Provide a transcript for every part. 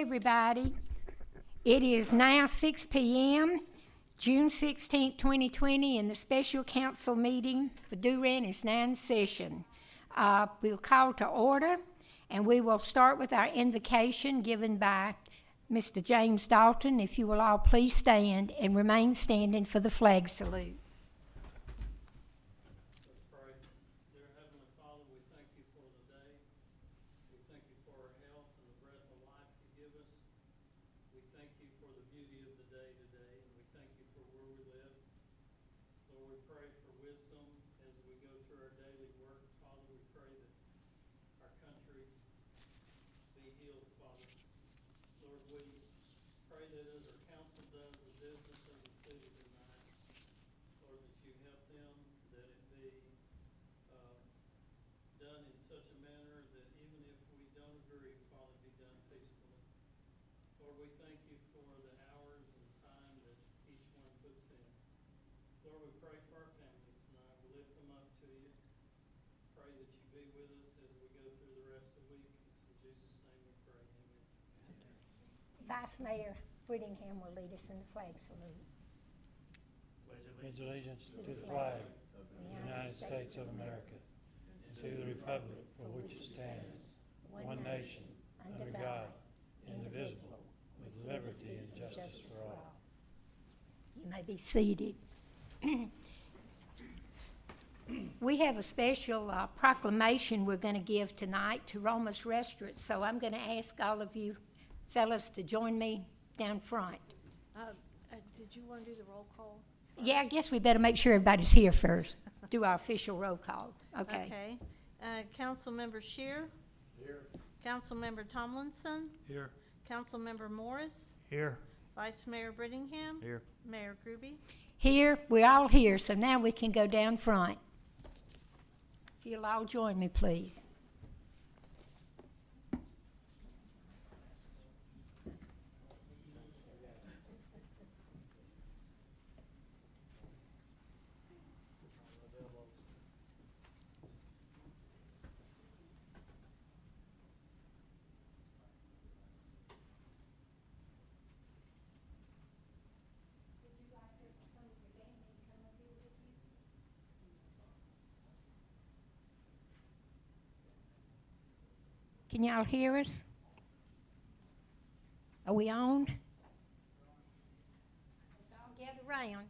everybody. It is now 6 p.m., June 16, 2020, and the special council meeting for Durant is now in session. We'll call to order, and we will start with our invocation given by Mr. James Dalton. If you will all please stand and remain standing for the flag salute. Let's pray. Dear Heavenly Father, we thank you for the day. We thank you for our health and the breath of life you give us. We thank you for the beauty of the day today, and we thank you for where we live. Lord, we pray for wisdom as we go through our daily work. Father, we pray that our country be healed, Father. Lord, we pray that as our council does the business of the city tonight, Lord, that you help them, that it be done in such a manner that even if we don't agree, Father, be done peacefully. Lord, we thank you for the hours and time that each one puts in. Lord, we pray for our families tonight. We lift them up to you. Pray that you be with us as we go through the rest of the week. It's in Jesus' name we pray. Amen. Vice Mayor Whittingham will lead us in the flag salute. Pledge allegiance to the flag of the United States of America, and to the republic for which it stands, one nation, under God, indivisible, with liberty and justice for all. You may be seated. We have a special proclamation we're going to give tonight to Roma's Restaurant, so I'm going to ask all of you fellas to join me down front. Did you want to do the roll call? Yeah, I guess we better make sure everybody's here first. Do our official roll call. Okay. Councilmember Shear. Here. Councilmember Tomlinson. Here. Councilmember Morris. Here. Vice Mayor Brittingham. Here. Mayor Groby. Here, we're all here, so now we can go down front. If you'll all join me, please. Can y'all hear us? Are we on? Let's all gather around.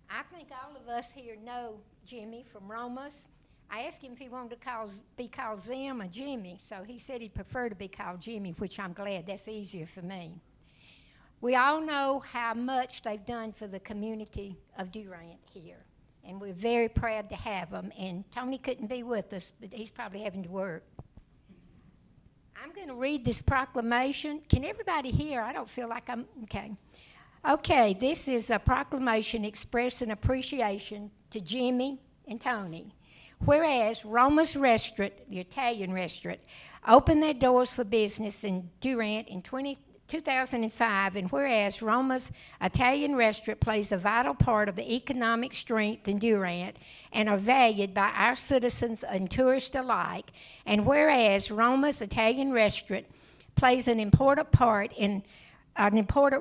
I think all of us here know Jimmy from Roma's. I asked him if he wanted to be called Zim or Jimmy, so he said he'd prefer to be called Jimmy, which I'm glad. That's easier for me. We all know how much they've done for the community of Durant here, and we're very proud to have them. And Tony couldn't be with us, but he's probably having to work. I'm going to read this proclamation. Can everybody hear? I don't feel like I'm, okay. Okay, this is a proclamation expressing appreciation to Jimmy and Tony. Whereas Roma's Restaurant, the Italian restaurant, opened their doors for business in Durant in 2005, and whereas Roma's Italian restaurant plays a vital part of the economic strength in Durant and are valued by our citizens and tourists alike, and whereas Roma's Italian restaurant plays an important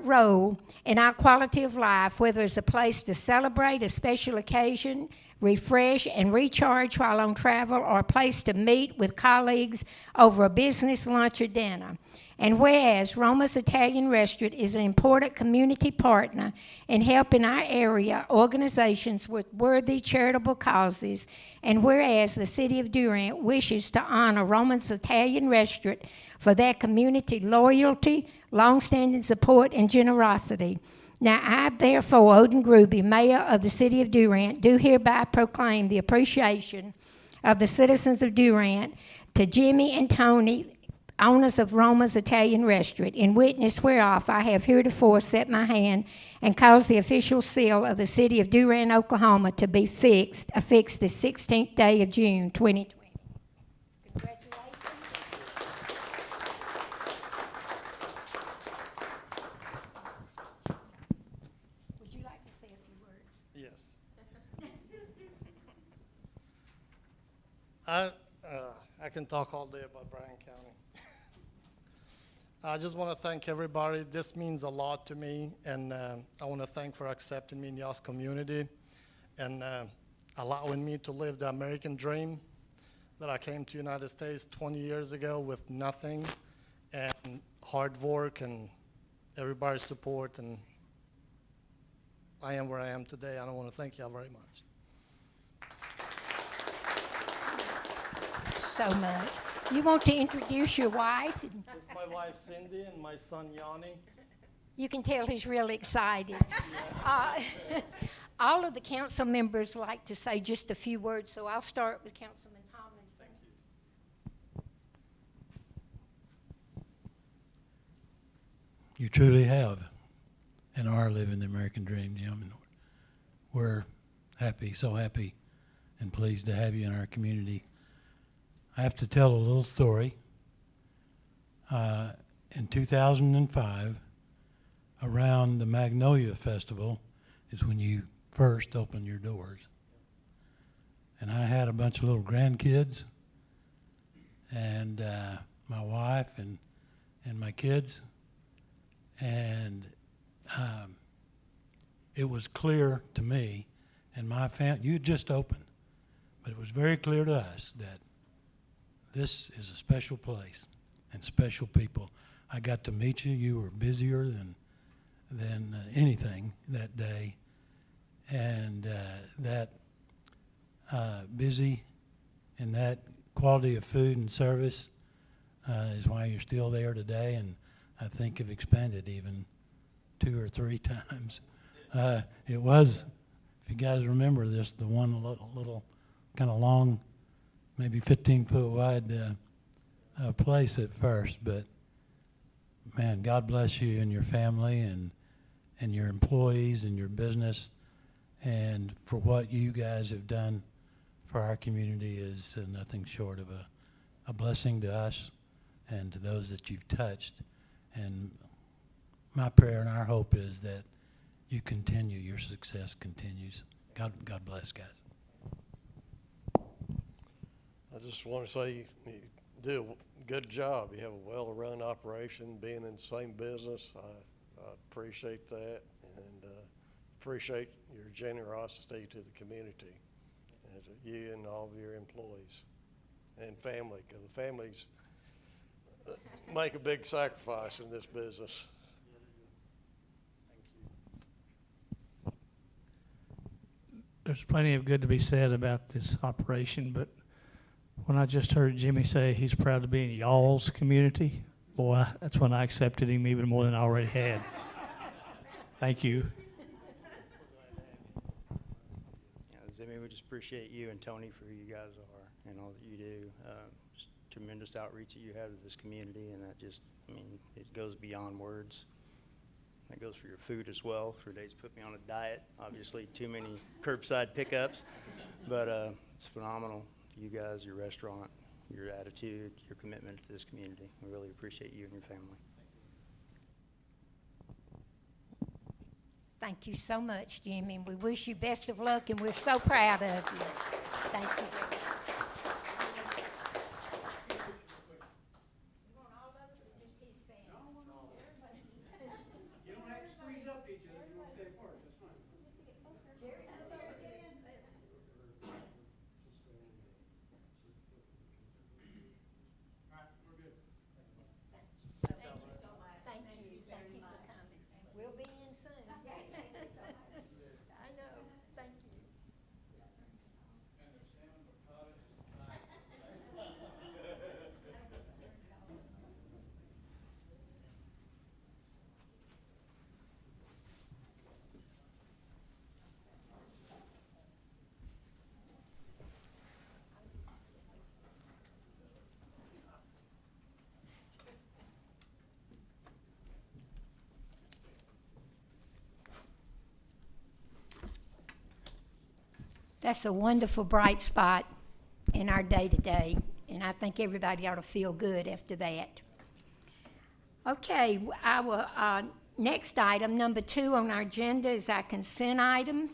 role in our quality of life, whether it's a place to celebrate a special occasion, refresh and recharge while on travel, or a place to meet with colleagues over a business lunch or dinner. And whereas Roma's Italian Restaurant is an important community partner in helping our area organizations with worthy charitable causes, and whereas the City of Durant wishes to honor Roma's Italian Restaurant for their community loyalty, long-standing support, and generosity. Now I, therefore, Odin Groby, Mayor of the City of Durant, do hereby proclaim the appreciation of the citizens of Durant to Jimmy and Tony, owners of Roma's Italian Restaurant, in witness whereof I have heretofore set my hand and caused the official seal of the City of Durant, Oklahoma, to be affixed the 16th day of June, 2020. Congratulations. Would you like to say a few words? Yes. I can talk all day about Bryan County. I just want to thank everybody. This means a lot to me, and I want to thank for accepting me in y'all's community and allowing me to live the American dream that I came to United States 20 years ago with nothing and hard work and everybody's support, and I am where I am today. I want to thank y'all very much. So much. You want to introduce your wife? This is my wife Cindy and my son Yanni. You can tell he's really excited. All of the council members like to say just a few words, so I'll start with Councilman Tomlinson. You truly have and are living the American dream, Jim. And we're happy, so happy and pleased to have you in our community. I have to tell a little story. In 2005, around the Magnolia Festival is when you first opened your doors. And I had a bunch of little grandkids and my wife and my kids. And it was clear to me and my family, you had just opened, but it was very clear to us that this is a special place and special people. I got to meet you. You were busier than anything that day. And that busy and that quality of food and service is why you're still there today, and I think have expanded even 2 or 3 times. It was, if you guys remember this, the one little kind of long, maybe 15-foot wide place at first, but man, God bless you and your family and your employees and your business, and for what you guys have done for our community is nothing short of a blessing to us and to those that you've touched. And my prayer and our hope is that you continue, your success continues. God bless, guys. I just want to say you do a good job. You have a well-run operation, being in the same business. I appreciate that, and appreciate your generosity to the community, and to you and all of your employees and family, because the families make a big sacrifice in this business. There's plenty of good to be said about this operation, but when I just heard Jimmy say he's proud to be in y'all's community, boy, that's when I accepted him even more than I already had. Thank you. Zimmy, we just appreciate you and Tony for who you guys are and all that you do. Just tremendous outreach that you have to this community, and that just, I mean, it goes beyond words. That goes for your food as well. For days put me on a diet. Obviously, too many curbside pickups, but it's phenomenal. You guys, your restaurant, your attitude, your commitment to this community. We really appreciate you and your family. Thank you so much, Jimmy. We wish you best of luck, and we're so proud of you. Thank you very much. You want all of us or just his family? You don't have to squeeze up each other. You want to stay apart, that's fine. All right, we're good. Thank you so much. Thank you for coming. We'll be in soon. I know, thank you. That's a wonderful bright spot in our day-to-day, and I think everybody ought to feel good after that. Okay, our next item, number 2 on our agenda, is our consent item.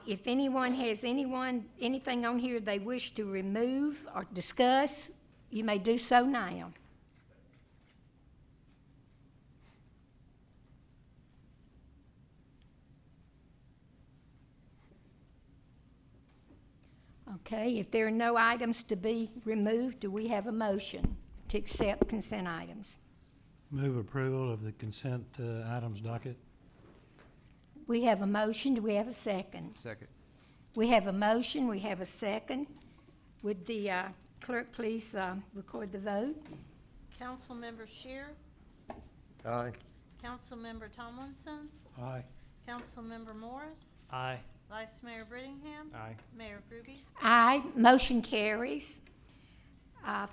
If anyone has anything on here they wish to remove or discuss, you may do so now. Okay, if there are no items to be removed, do we have a motion to accept consent items? Move approval of the consent items docket. We have a motion, do we have a second? Second. We have a motion, we have a second. Would the clerk please record the vote? Councilmember Shear, Aye. Councilmember Tomlinson, Aye. Councilmember Morris, Aye. Vice Mayor Brittingham, Aye. Mayor Groby. Aye, motion carries.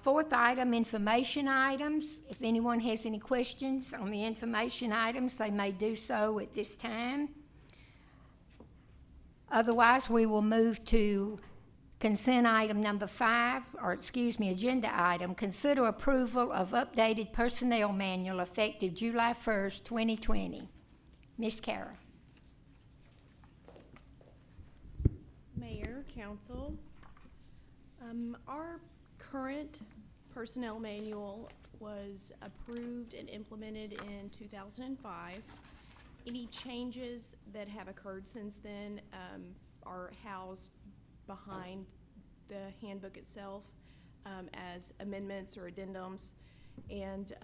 Fourth item, information items. If anyone has any questions on the information items, they may do so at this time. Otherwise, we will move to consent item number 5, agenda item. Consider approval of updated personnel manual effective July 1st, 2020. Ms. Kara. Mayor, council, our current personnel manual was approved and implemented in 2005. Any changes that have occurred since then are housed behind the handbook itself as amendments or addendums, and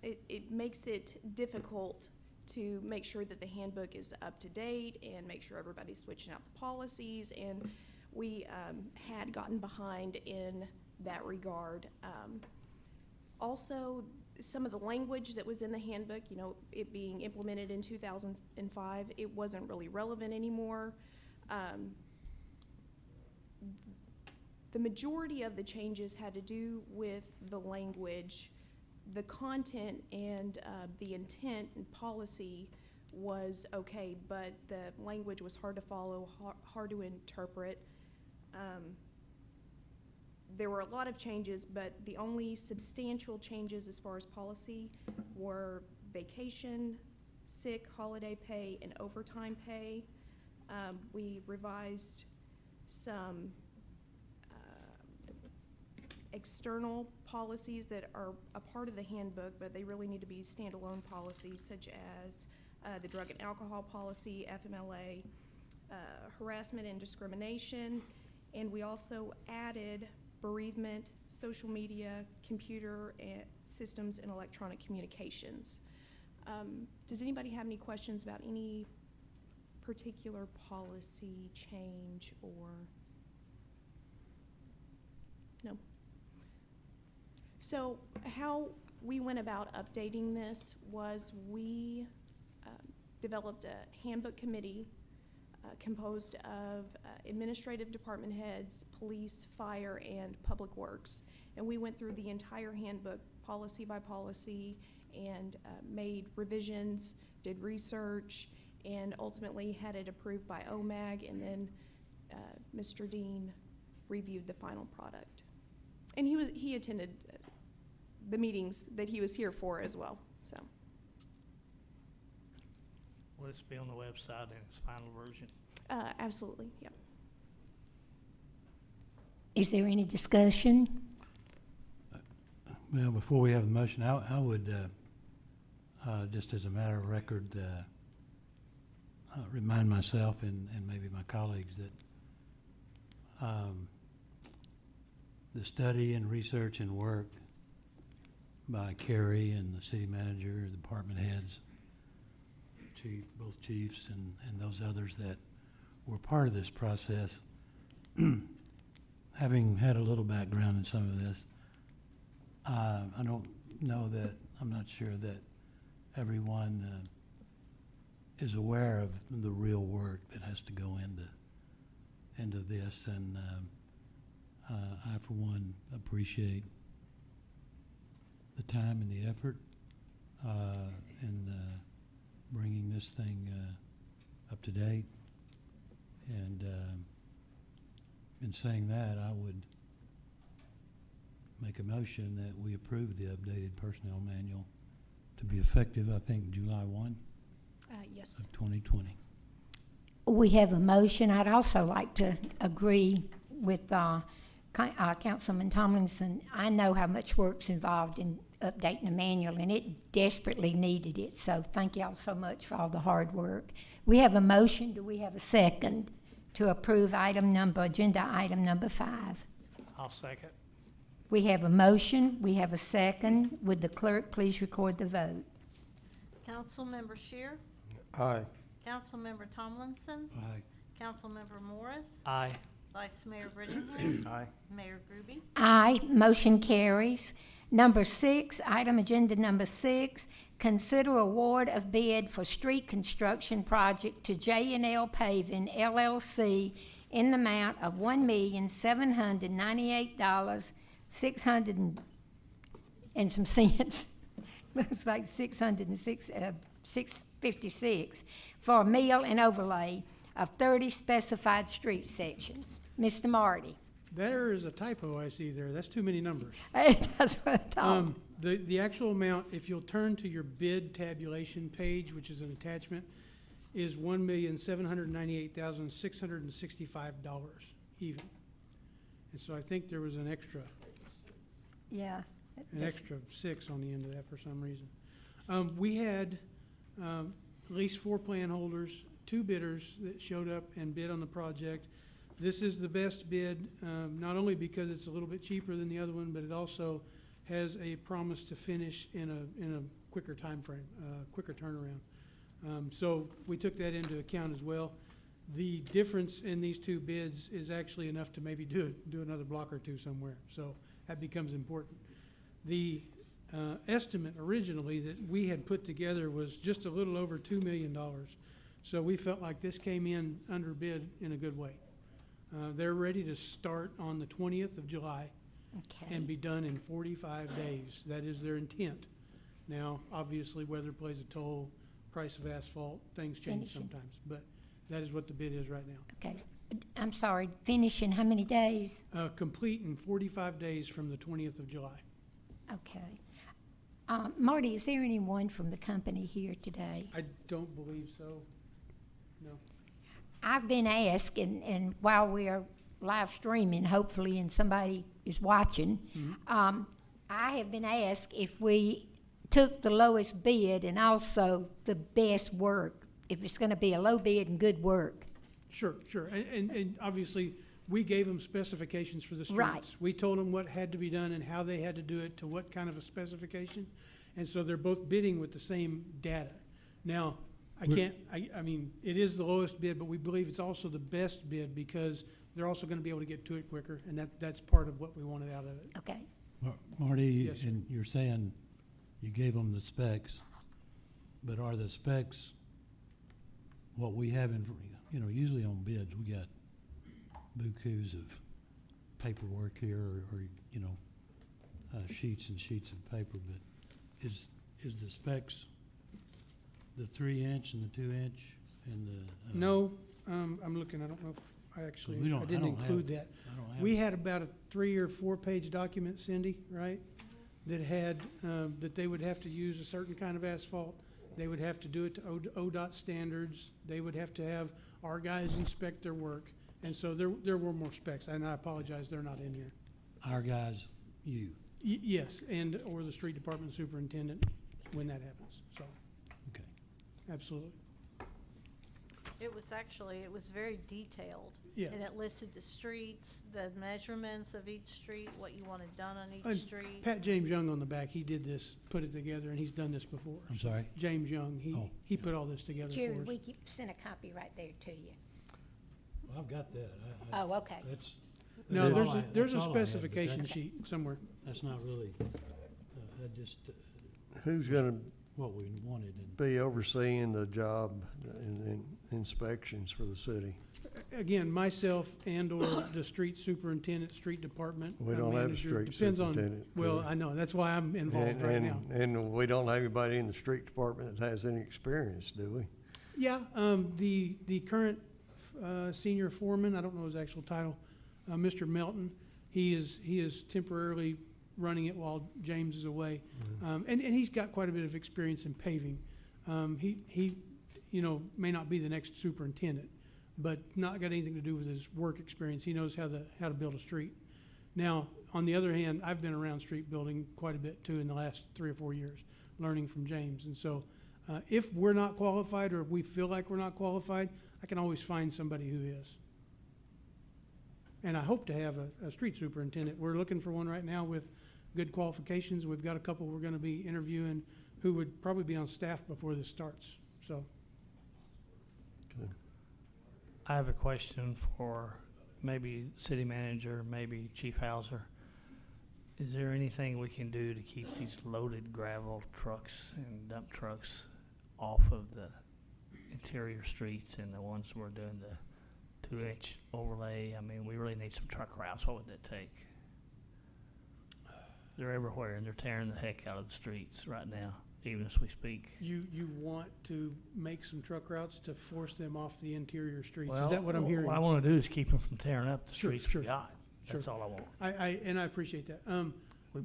it makes it difficult to make sure that the handbook is up to date and make sure everybody's switching out the policies, and we had gotten behind in that regard. Also, some of the language that was in the handbook, you know, it being implemented in 2005, it wasn't really relevant anymore. The majority of the changes had to do with the language. The content and the intent and policy was okay, but the language was hard to follow, hard to interpret. There were a lot of changes, but the only substantial changes as far as policy were vacation, sick, holiday pay, and overtime pay. We revised some external policies that are a part of the handbook, but they really need to be standalone policies, such as the drug and alcohol policy, FMLA, harassment and discrimination, and we also added bereavement, social media, computer systems, and electronic communications. Does anybody have any questions about any particular policy change or? No. So how we went about updating this was we developed a handbook committee composed of administrative department heads, police, fire, and public works. And we went through the entire handbook, policy by policy, and made revisions, did research, and ultimately had it approved by OMAG, and then Mr. Dean reviewed the final product. And he attended the meetings that he was here for as well, so. Will this be on the website in its final version? Absolutely, yeah. Is there any discussion? Well, before we have the motion, I would, just as a matter of record, remind myself and maybe my colleagues that the study and research and work by Carrie and the city manager, department heads, both chiefs and those others that were part of this process, having had a little background in some of this, I don't know that, I'm not sure that everyone is aware of the real work that has to go into this, and I, for one, appreciate the time and the effort in bringing this thing up to date. And in saying that, I would make a motion that we approve the updated personnel manual to be effective, I think, July 1 Yes. of 2020. We have a motion. I'd also like to agree with Councilman Tomlinson. I know how much work's involved in updating the manual, and it desperately needed it. So thank y'all so much for all the hard work. We have a motion. Do we have a second to approve agenda item number 5. I'll second. We have a motion, we have a second. Would the clerk please record the vote? Councilmember Shear, Aye. Councilmember Tomlinson, Aye. Councilmember Morris, Aye. Vice Mayor Brittingham, Aye. Mayor Groby. Aye, motion carries. Number 6, agenda number 6, consider award of bid for street construction project to J&L Paving LLC in the amount of $1,798,600 and some cents. Looks like 656 for a mill and overlay of 30 specified street sections. Mr. Marty. There is a typo I see there. That's too many numbers. That's what I thought. The actual amount, if you'll turn to your bid tabulation page, which is an attachment, is $1,798,665 even. And so I think there was an extra Yeah. six on the end of that for some reason. We had at least 4 plan holders, 2 bidders that showed up and bid on the project. This is the best bid, not only because it's a little bit cheaper than the other one, but it also has a promise to finish in a quicker time frame, quicker turnaround. So we took that into account as well. The difference in these 2 bids is actually enough to maybe do another block or 2 somewhere. So that becomes important. The estimate originally that we had put together was just a little over $2 million. So we felt like this came in under bid in a good way. They're ready to start on the 20th of July Okay. and be done in 45 days. That is their intent. Now, obviously, weather plays a toll, price of asphalt, things change Finishing. sometimes, but that is what the bid is right now. Okay. I'm sorry, finish in how many days? Complete in 45 days from the 20th of July. Okay. Marty, is there anyone from the company here today? I don't believe so. No. I've been asked, and while we're live streaming, hopefully, and somebody is watching, I have been asked if we took the lowest bid and also the best work, if it's gonna be a low bid and good work. Sure. And obviously, we gave them specifications for the streets. Right. We told them what had to be done and how they had to do it to what kind of a specification. And so they're both bidding with the same data. Now, I mean, it is the lowest bid, but we believe it's also the best bid because they're also gonna be able to get to it quicker, and that's part of what we wanted out of it. Okay. Marty, Yes, sir. and you're saying you gave them the specs, but are the specs what we have in, usually on bids, we got bukus of paperwork here or sheets and sheets of paper, but is the specs the 3-inch and the 2-inch and the? No, I'm looking, I don't know if I actually, We don't- I I didn't don't have- include that. I don't have We it. had about a 3 or 4 page document, Cindy, right? That had, that they would have to use a certain kind of asphalt. They would have to do it to ODOT standards. They would have to have our guys inspect their work. And so there were more specs, and I apologize, they're not in here. Our guys, you, Yes, or the street department superintendent when that happens, so, okay. absolutely. It was very detailed. Yeah. And it listed the streets, the measurements of each street, what you wanted done on each And street. Pat James Young on the back, he did this, put it together, and he's done this before. I'm sorry? James Young, Oh, he put all this together Jerry, for us. we sent a copy right there to you. Well, I've got that. Oh, okay. That's. No, that's all I- there's that's a all I had, but specification that's- sheet somewhere. That's not really, Who's gonna what we wanted and. be overseeing the job and inspections for the city? Again, myself and/or the street superintendent, street department. We don't have a manager. street Depends on. superintendent, do Well, we? I know, that's why I'm involved right now. And we don't have anybody in the street department that has any experience, do we? Yeah, the current senior foreman, I don't know his actual title, Mr. Melton, he is temporarily running it while James is away. And he's got quite a bit of experience in paving. He may not be the next superintendent, but not got anything to do with his work experience. He knows how to build a street. Now, on the other hand, I've been around street building quite a bit too in the last 3 or 4 years, learning from James. And so if we're not qualified or if we feel like we're not qualified, I can always find somebody who is. And I hope to have a street superintendent. We're looking for one right now with good qualifications. We've got a couple we're gonna be interviewing who would probably be on staff before this starts, so. I have a question for maybe city manager, maybe Chief Hauser. Is there anything we can do to keep these loaded gravel trucks and dump trucks off of the interior streets and the ones we're doing the 2-inch overlay? I mean, we really need some truck routes. What would that take? They're everywhere and they're tearing the heck out of the streets right now, even as we speak. You want to make some truck routes to force them off the interior streets? Is that what I'm hearing? What I wanna do is keep them from tearing up the Sure, streets sure, we got. That's sure. all I want. And I appreciate that. We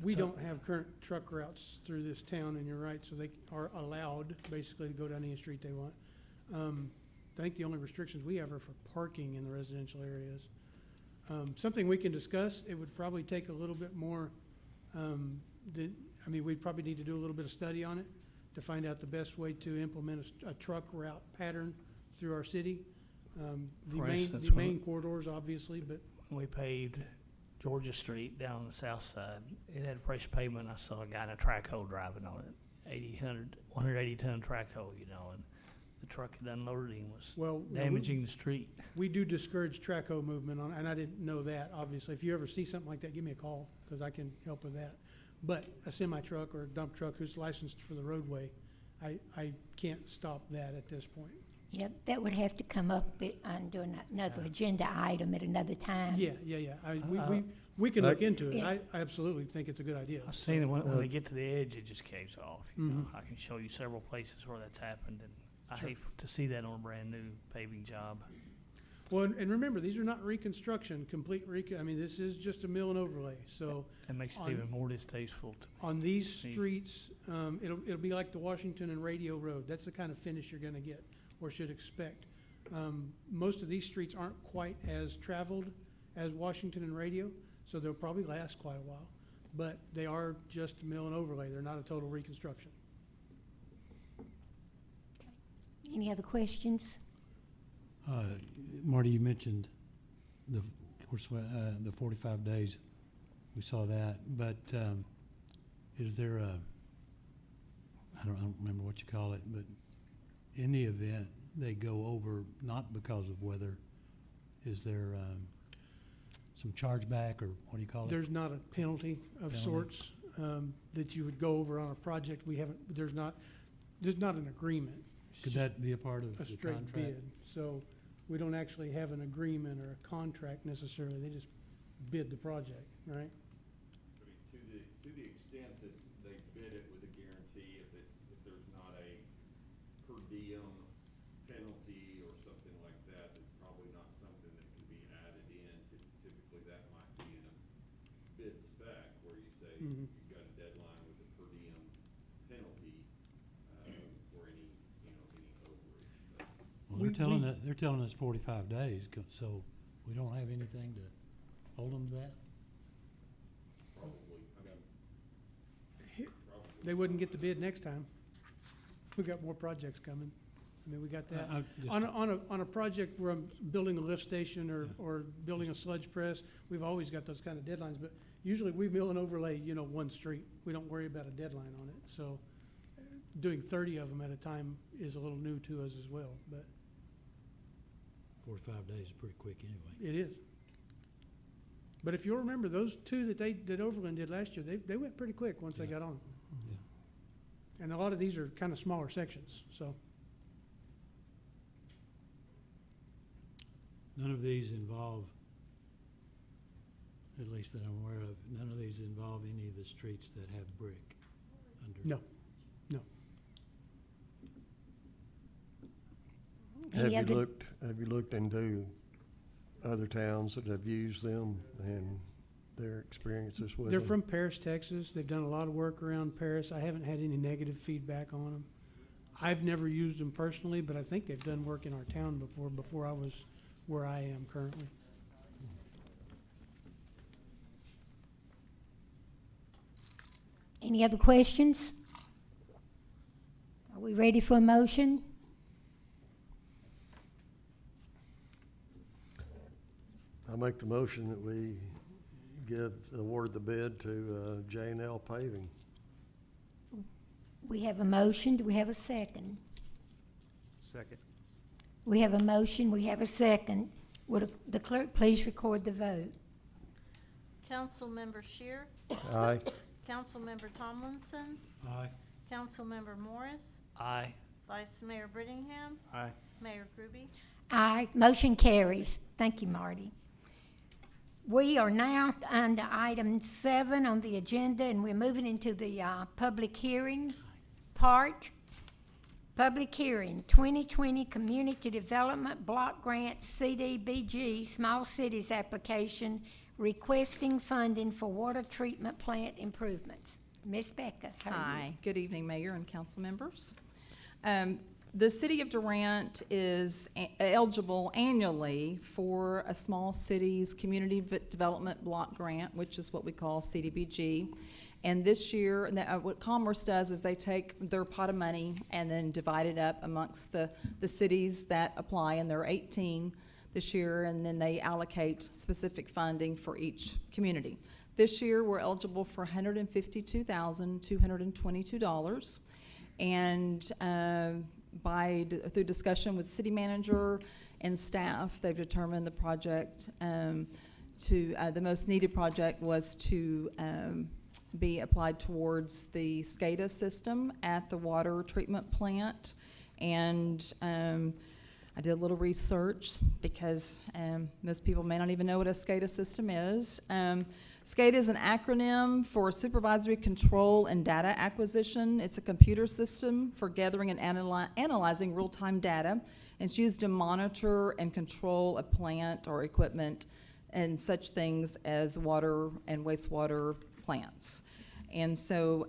We put don't have current truck routes through this town, and you're right, so they are allowed basically to go down any street they want. I think the only restrictions we have are for parking in the residential areas. Something we can discuss, it would probably take a little bit more, we'd probably need to do a little bit of study on it to find out the best way to implement a truck route pattern through our city. The For main, instance, the main corridors, obviously, but we paved Georgia Street down on the south side. It had fresh pavement. I saw a guy in a track hoe driving on it, 180-ton track hoe, you know, and the truck had unloaded him, was well, damaging the street. we do discourage track hoe movement on, and I didn't know that, obviously. If you ever see something like that, give me a call, because I can help with that. But a semi-truck or a dump truck who's licensed for the roadway, I can't stop that at this point. Yep, that would have to come up under another agenda item at another time. Yeah. We can look into it. Yeah. I absolutely think it's a good idea. I've seen it when they get to the edge, it just caves off. You know, Mhm. I can show you several places where that's happened, and I Sure. hate to see that on a brand new paving job. Well, and remember, these are not reconstruction, this is just a mill and overlay, so. It makes it On- even more distasteful to On these See. streets, it'll be like the Washington and Radio Road. That's the kind of finish you're gonna get, or should expect. Most of these streets aren't quite as traveled as Washington and Radio, so they'll probably last quite a while. But they are just mill and overlay. They're not a total reconstruction. Any other questions? Marty, you mentioned of course, the 45 days. We saw that, but is there I don't remember what you call it, but in the event they go over, not because of weather, is there some chargeback, or what do you call it? There's not a penalty of Penalty. sorts that you would go over on a project. There's not an agreement. It's Could just that be a part of a the straight contract? bid. So we don't actually have an agreement or a contract necessarily. They just bid the project, right? I mean, to the extent that they bid it with a guarantee, if there's not a per diem penalty or something like that, it's probably not something that can be added in. Typically, that might be in a bid spec where you say Mhm. you've got a deadline with a per diem penalty for any overage. But Well, We- they're telling us 45 days, so we don't have anything to hold them to that? probably, They wouldn't get the bid next time. We got more projects coming. We got that. Just- On a project where I'm building a lift station or building a sludge press, we've always got those kind of deadlines, but usually we mill and overlay, one street. We don't worry about a deadline on it, so doing 30 of them at a time is a little new to us as well, but 45 days is pretty quick anyway. it is. But if you'll remember, those two that Overland did last year, they went pretty quick once they Yeah. got on. Yeah. And a lot of these are kind of smaller sections, so. None of these involve, at least that I'm aware of, none of these involve any of the streets that have brick under. No. Have Any you other- looked into other towns that have used them and their experiences with them? They're from Paris, Texas. They've done a lot of work around Paris. I haven't had any negative feedback on them. I've never used them personally, but I think they've done work in our town before I was where I am currently. Any other questions? Are we ready for a motion? I make the motion that we award the bid to J&L Paving. We have a motion. Do we have a second? Second. We have a motion. We have a second. Would the clerk please record the vote? Councilmember Shear, Aye. Councilmember Tomlinson, Aye. Councilmember Morris, Aye. Vice Mayor Brittingham, Aye. Mayor Groby. Aye. Motion carries. Thank you, Marty. We are now under item 7 on the agenda, and we're moving into the public hearing part. Public hearing, 2020 Community Development Block Grant CDBG Small Cities application requesting funding for water treatment plant improvements. Ms. Becca, how are you? Hi, good evening, Mayor and council members. The City of Durant is eligible annually for a Small Cities Community Development Block Grant, which is what we call CDBG. And this year, what Commerce does is they take their pot of money and then divide it up amongst the cities that apply, and there are 18 this year, and then they allocate specific funding for each community. This year, we're eligible for $152,222, and through discussion with city manager and staff, they've determined the project the most needed project was to be applied towards the SCADA system at the water treatment plant. And I did a little research because most people may not even know what a SCADA system is. SCADA is an acronym for Supervisory Control and Data Acquisition. It's a computer system for gathering and analyzing real-time data. It's used to monitor and control a plant or equipment and such things as water and wastewater plants. And so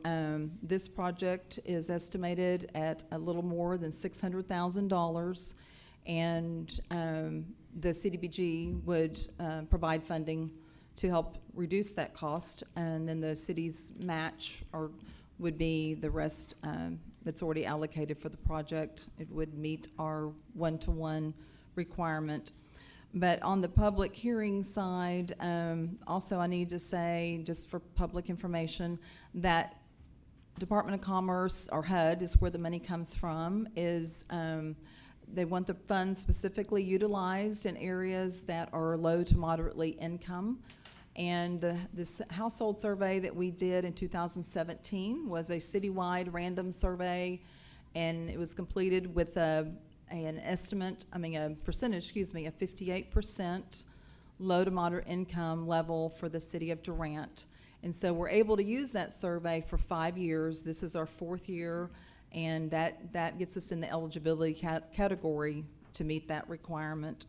this project is estimated at a little more than $600,000, and the CDBG would provide funding to help reduce that cost, and then the city's match would be the rest that's already allocated for the project. It would meet our 1-to-1 requirement. But on the public hearing side, also I need to say, just for public information, that Department of Commerce, or HUD, is where the money comes from, is they want the funds specifically utilized in areas that are low to moderately income. And this household survey that we did in 2017 was a citywide random survey, and it was completed with a percentage, of 58% low to moderate income level for the city of Durant. And so we're able to use that survey for 5 years. This is our 4th year, and that gets us in the eligibility category to meet that requirement.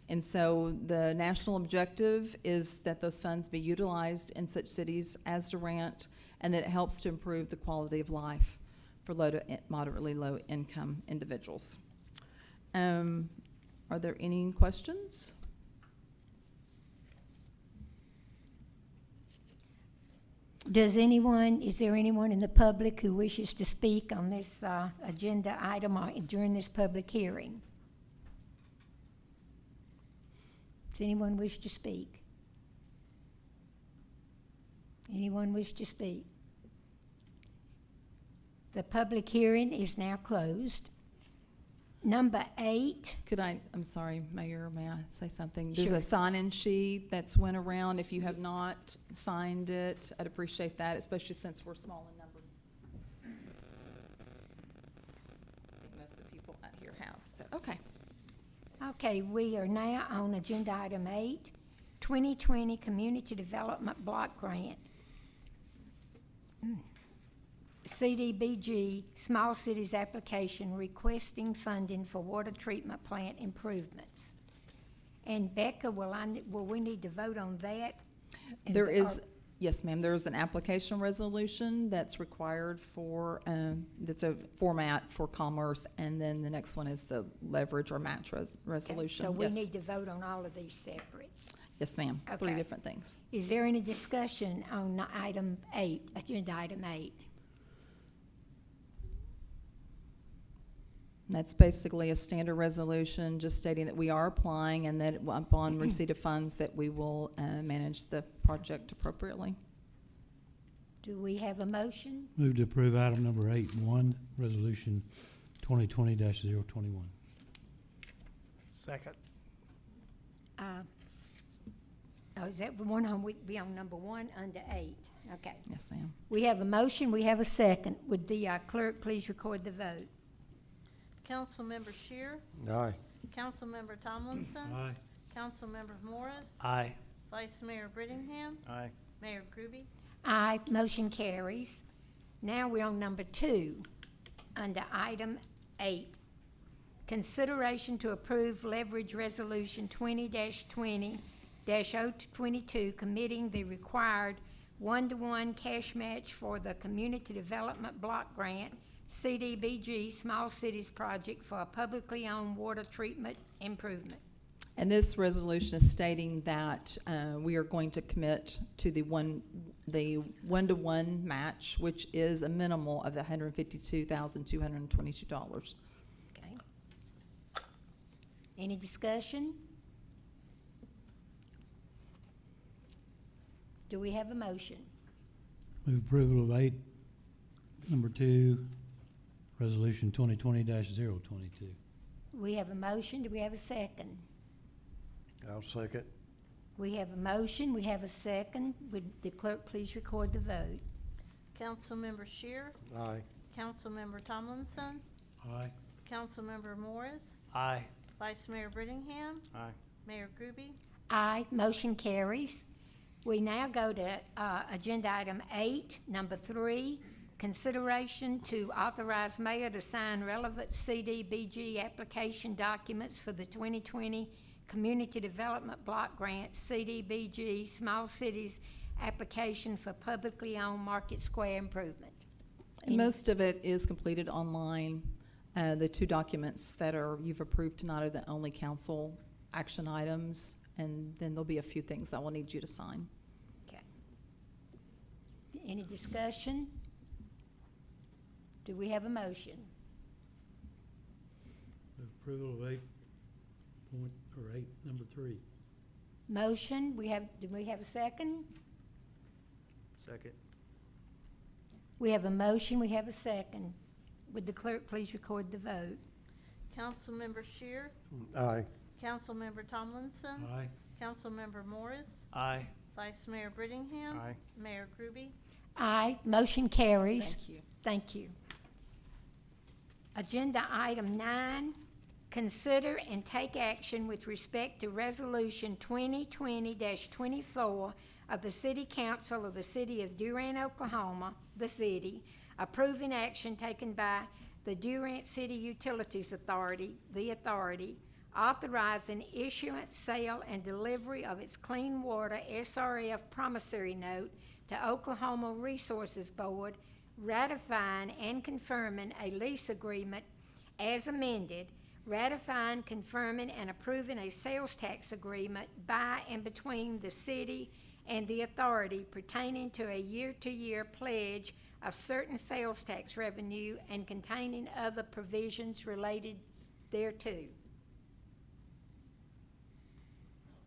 And so the national objective is that those funds be utilized in such cities as Durant, and that it helps to improve the quality of life for low to moderately low income individuals. Are there any questions? Is there anyone in the public who wishes to speak on this agenda item or during this public hearing? Does anyone wish to speak? Anyone wish to speak? The public hearing is now closed. Number 8. I'm sorry, Mayor, may I say something? There's Sure. a sign-in sheet that's went around. If you have not signed it, I'd appreciate that, especially since we're small in numbers. I think most of the people out here have, so, okay. Okay, we are now on agenda item 8, 2020 Community Development Block Grant. CDBG Small Cities application requesting funding for water treatment plant improvements. And Becca, will we need to vote on that? There is, yes, ma'am, there is an application resolution that's required for, that's a format for Commerce, and then the next one is the leverage or match resolution. So we Yes. need to vote on all of these separate. Yes, ma'am, 3 Okay. different things. Is there any discussion on item 8, agenda item 8? That's basically a standard resolution, just stating that we are applying and that upon receipt of funds that we will manage the project appropriately. Do we have a motion? Move to approve item number 8.1, resolution 2020-021. Second. Oh, is that the one on, we'd be on number 1 under 8? Okay. Yes, ma'am. We have a motion, we have a second. Would the clerk please record the vote? Councilmember Shear, Aye. Councilmember Tomlinson, Aye. Councilmember Morris, Aye. Vice Mayor Brittingham, Aye. Mayor Groby. Aye, motion carries. Now we're on number 2, under item 8. Consideration to approve leverage resolution 20-20-022, committing the required 1-to-1 cash match for the Community Development Block Grant, CDBG Small Cities Project for a publicly owned water treatment improvement. And this resolution is stating that we are going to commit to the one-to-one match, which is a minimal of the $152,222. Okay. Any discussion? Do we have a motion? Move approval of number 2, resolution 2020-022. We have a motion. Do we have a second? I'll second. We have a motion. We have a second. Would the clerk please record the vote? Councilmember Shear, Aye. Councilmember Tomlinson, Aye. Councilmember Morris, Aye. Vice Mayor Brittingham, Aye. Mayor Groby. Aye, motion carries. We now go to agenda item 8, number 3, consideration to authorize mayor to sign relevant CDBG application documents for the 2020 Community Development Block Grant CDBG Small Cities application for publicly owned Market Square improvement. And most of it is completed online. The 2 documents that you've approved tonight are the only council action items, and then there'll be a few things I will need you to sign. Okay. Any discussion? Do we have a motion? Move approval of 8, number 3. Motion, do we have a second? Second. We have a motion, we have a second. Would the clerk please record the vote? Councilmember Shear, Aye. Councilmember Tomlinson, Aye. Councilmember Morris, Aye. Vice Mayor Brittingham, Aye. Mayor Groby. Aye, motion carries. Thank you. Thank you. Agenda item 9, consider and take action with respect to resolution 2020-24 of the City Council of the City of Durant, Oklahoma, the city, approving action taken by the Durant City Utilities Authority, the authority, authorizing issuance, sale, and delivery of its clean water SRF promissory note to Oklahoma Resources Board, ratifying and confirming a lease agreement as amended, ratifying, confirming, and approving a sales tax agreement by and between the city and the authority pertaining to a year-to-year pledge of certain sales tax revenue and containing other provisions related thereto.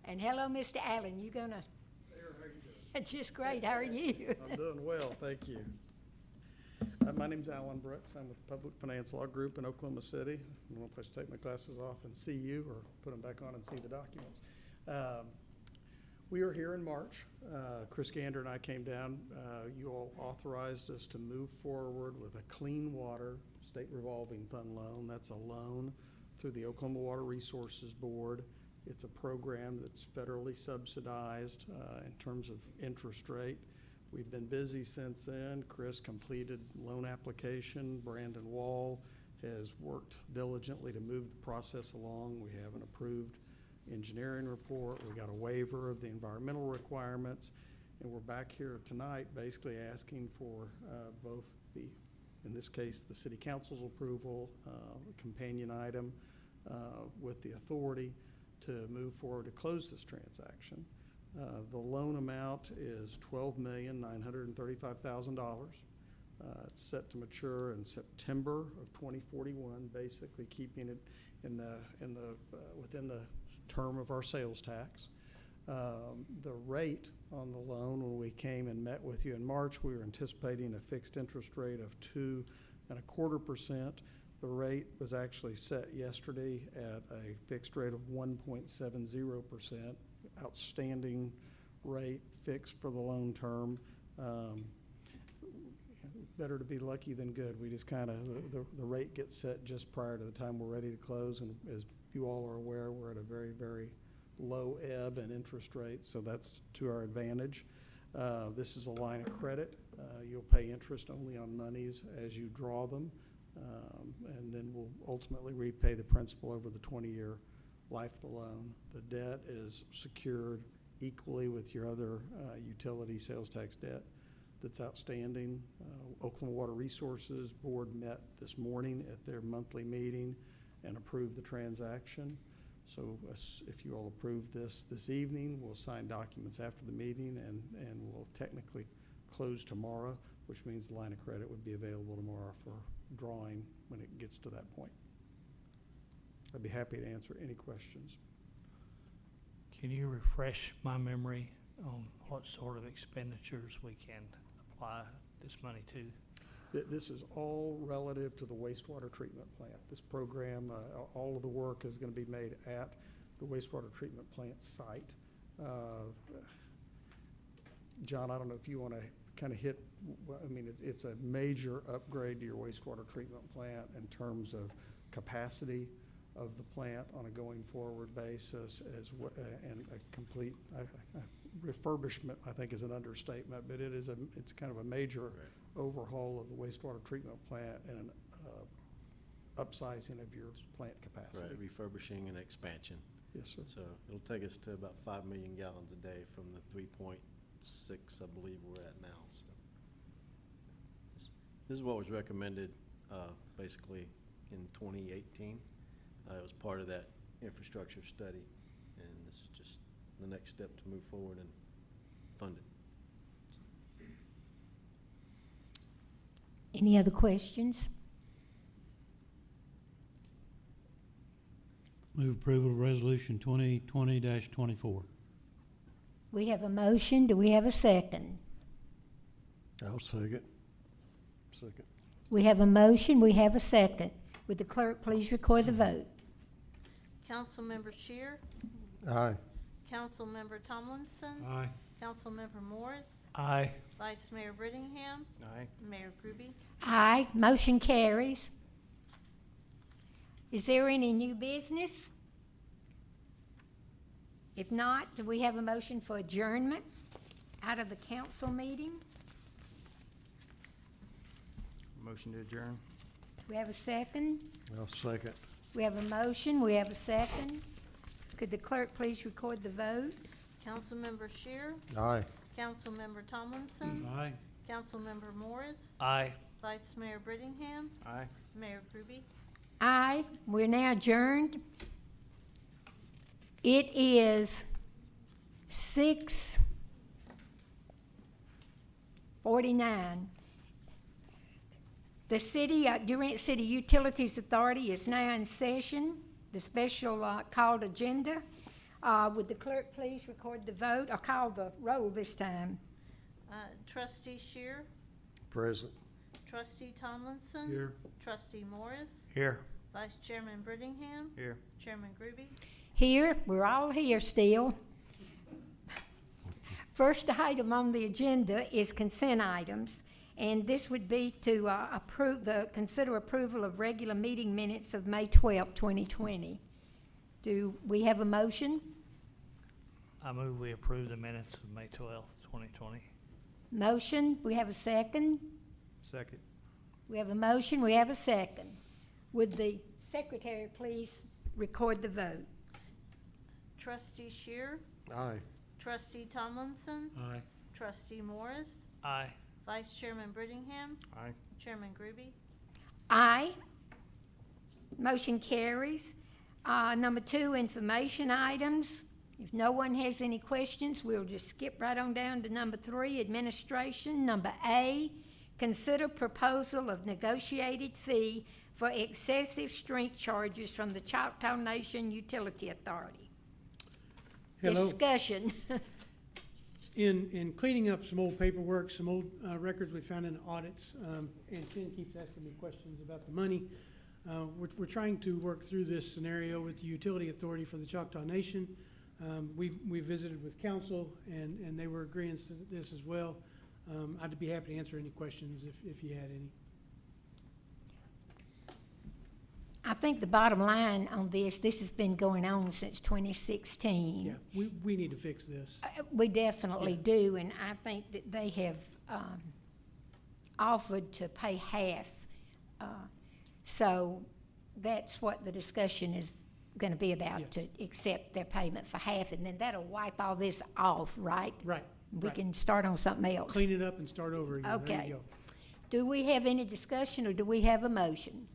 And hello, Mr. Allen, you gonna? Mayor, how you doing? Just great, how are you? I'm doing well, thank you. My name's Alan Brooks. I'm with the Public Finance Law Group in Oklahoma City. I don't know if I should take my glasses off and see you or put them back on and see the documents. We are here in March. Chris Gander and I came down. You all authorized us to move forward with a clean water state revolving fund loan. That's a loan through the Oklahoma Water Resources Board. It's a program that's federally subsidized in terms of interest rate. We've been busy since then. Chris completed loan application. Brandon Wall has worked diligently to move the process along. We have an approved engineering report. We got a waiver of the environmental requirements. And we're back here tonight basically asking for both in this case, the City Council's approval, a companion item with the authority to move forward to close this transaction. The loan amount is $12,935,000. It's set to mature in September of 2041, basically keeping it within the term of our sales tax. The rate on the loan, when we came and met with you in March, we were anticipating a fixed interest rate of 2.25%. The rate was actually set yesterday at a fixed rate of 1.70%, outstanding rate fixed for the loan term. Better to be lucky than good. We just kind of, the rate gets set just prior to the time we're ready to close, and as you all are aware, we're at a very, very low ebb in interest rates, so that's to our advantage. This is a line of credit. You'll pay interest only on monies as you draw them, and then we'll ultimately repay the principal over the 20-year life of the loan. The debt is secured equally with your other utility sales tax debt that's outstanding. Oklahoma Water Resources Board met this morning at their monthly meeting and approved the transaction. So if you all approve this evening, we'll sign documents after the meeting, and we'll technically close tomorrow, which means the line of credit would be available tomorrow for drawing when it gets to that point. I'd be happy to answer any questions. Can you refresh my memory on what sort of expenditures we can apply this money to? This is all relative to the wastewater treatment plant. This program, all of the work is going to be made at the wastewater treatment plant site. John, I don't know if you want to kind of hit, I mean, it's a major upgrade to your wastewater treatment plant in terms of capacity of the plant on a going forward basis, and a complete refurbishment, I think, is an understatement, but it's kind of a major overhaul of the wastewater treatment plant and an upsizing of your plant capacity. Right, refurbishing and expansion. Yes, sir. So it'll take us to about 5 million gallons a day from the 3.6, I believe we're at now. So this is what was recommended basically in 2018. It was part of that infrastructure study, and this is just the next step to move forward and fund it. Any other questions? Move approval of resolution 2020-24. We have a motion. Do we have a second? I'll second. Second. We have a motion. We have a second. Would the clerk please record the vote? Councilmember Shear, Aye. Councilmember Tomlinson, Aye. Councilmember Morris, Aye. Vice Mayor Brittingham, Aye. Mayor Groby. Aye. Motion carries. Is there any new business? If not, do we have a motion for adjournment out of the council meeting? Motion to adjourn. We have a second. I'll second. We have a motion. We have a second. Could the clerk please record the vote? Councilmember Shear, Aye. Councilmember Tomlinson, Aye. Councilmember Morris, Aye. Vice Mayor Brittingham, Aye. Mayor Groby. Aye. We're now adjourned. It is 6:49. The Durant City Utilities Authority is now in session. The special called agenda. Would the clerk please record the vote or call the roll this time? Trustee Shear, Present. Trustee Tomlinson. Here. Trustee Morris, Here. Vice Chairman Brittingham, Here. Chairman Groby. Here, we're all here still. First item on the agenda is consent items, and this would be to consider approval of regular meeting minutes of May 12, 2020. Do we have a motion? I move we approve the minutes of May 12th, 2020. Motion, we have a second. Second. We have a motion, we have a second. Would the secretary please record the vote? Trustee Shear, Aye. Trustee Tomlinson, Aye. Trustee Morris, Aye. Vice Chairman Brittingham, Aye. Chairman Groby. Aye. Motion carries. Number 2, information items. If no one has any questions, we'll just skip right on down to number 3, administration. Number A, Consider proposal of negotiated fee for excessive strength charges from the Choctaw Nation Utility Authority. Hello. Discussion. In cleaning up some old paperwork, some old records we found in the audits, and Ken keeps asking me questions about the money. We're trying to work through this scenario with the Utility Authority for the Choctaw Nation. We visited with council, and they were agreeing to this as well. I'd be happy to answer any questions if you had any. I think the bottom line on this has been going on since 2016. Yeah, we need to fix this. We definitely Yeah. do, and I think that they have offered to pay half. So that's what the discussion is going to be about, Yes. to accept their payment for half, and then that'll wipe all this off, right? Right. We right. can start on something else. Clean it up and start over again. There Okay. you go. Do we have any discussion, or do we have a motion?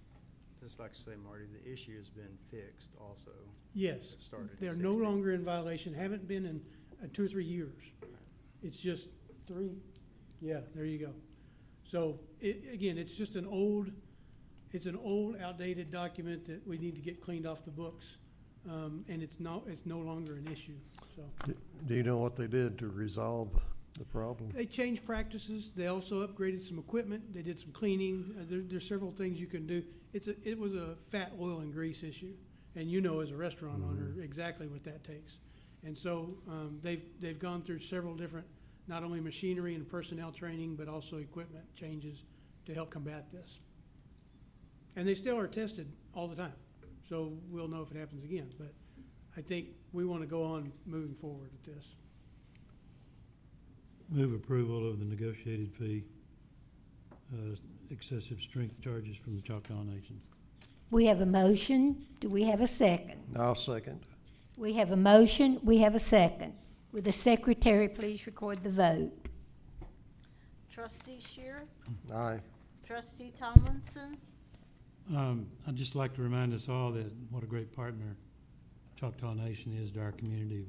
Just like to say, Marty, the issue has been fixed also. Yes, Started in they're no 16. longer in violation, haven't been in 2 or 3 years. It's just 3, yeah, there you go. So, again, it's just an old outdated document that we need to get cleaned off the books. And it's no longer an issue, so. Do you know what they did to resolve the problem? They changed practices, they also upgraded some equipment, they did some cleaning, there's several things you can do. It was a fat oil and grease issue, and you know as a restaurant owner exactly what that takes. And so, they've gone through several different, not only machinery and personnel training, but also equipment changes to help combat this. And they still are tested all the time, so we'll know if it happens again, but I think we want to go on moving forward with this. Move approval of the negotiated fee, excessive strength charges from the Choctaw Nation. We have a motion. Do we have a second? I'll second. We have a motion. We have a second. Would the secretary please record the vote? Trustee Shear, Aye. Trustee Tomlinson, I'd just like to remind us all that what a great partner Choctaw Nation is to our community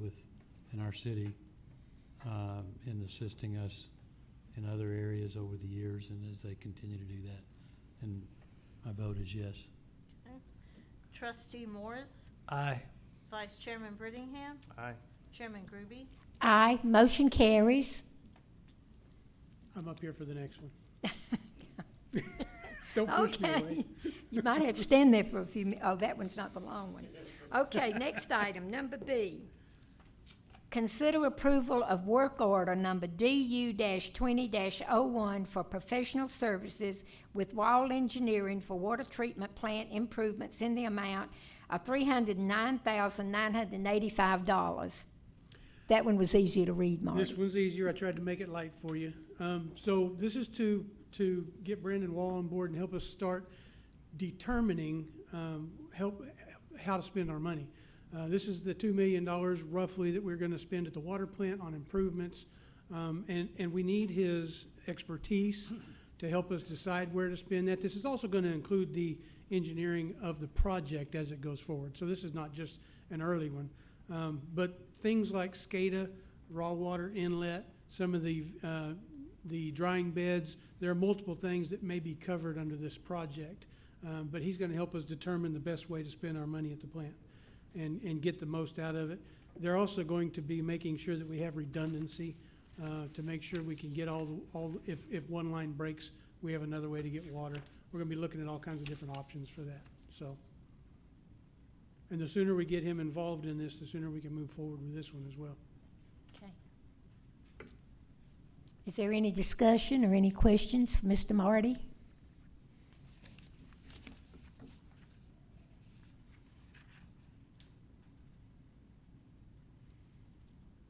in our city, in assisting us in other areas over the years, and as they continue to do that. And my vote is yes. Trustee Morris, Aye. Vice Chairman Brittingham, Aye. Chairman Groby. Aye. Motion carries. I'm up here for the next one. Don't push me Okay. away. You might have to stand there for a few minutes. Oh, that one's not the long one. Okay, next item, number B. Consider approval of work order number DU-20-01 for professional services with Wall Engineering for water treatment plant improvements in the amount of $309,985. That one was easy to read, Marty. This one's easier. I tried to make it light for you. So this is to get Brandon Wall on board and help us start determining how to spend our money. This is the $2 million roughly that we're going to spend at the water plant on improvements. And we need his expertise to help us decide where to spend that. This is also going to include the engineering of the project as it goes forward. So this is not just an early one. But things like SCADA, raw water inlet, some of the drying beds, there are multiple things that may be covered under this project. But he's going to help us determine the best way to spend our money at the plant and get the most out of it. They're also going to be making sure that we have redundancy to make sure we can get if one line breaks, we have another way to get water. We're going to be looking at all kinds of different options for that. So, and the sooner we get him involved in this, the sooner we can move forward with this one as well. Okay. Is there any discussion or any questions for Mr. Marty?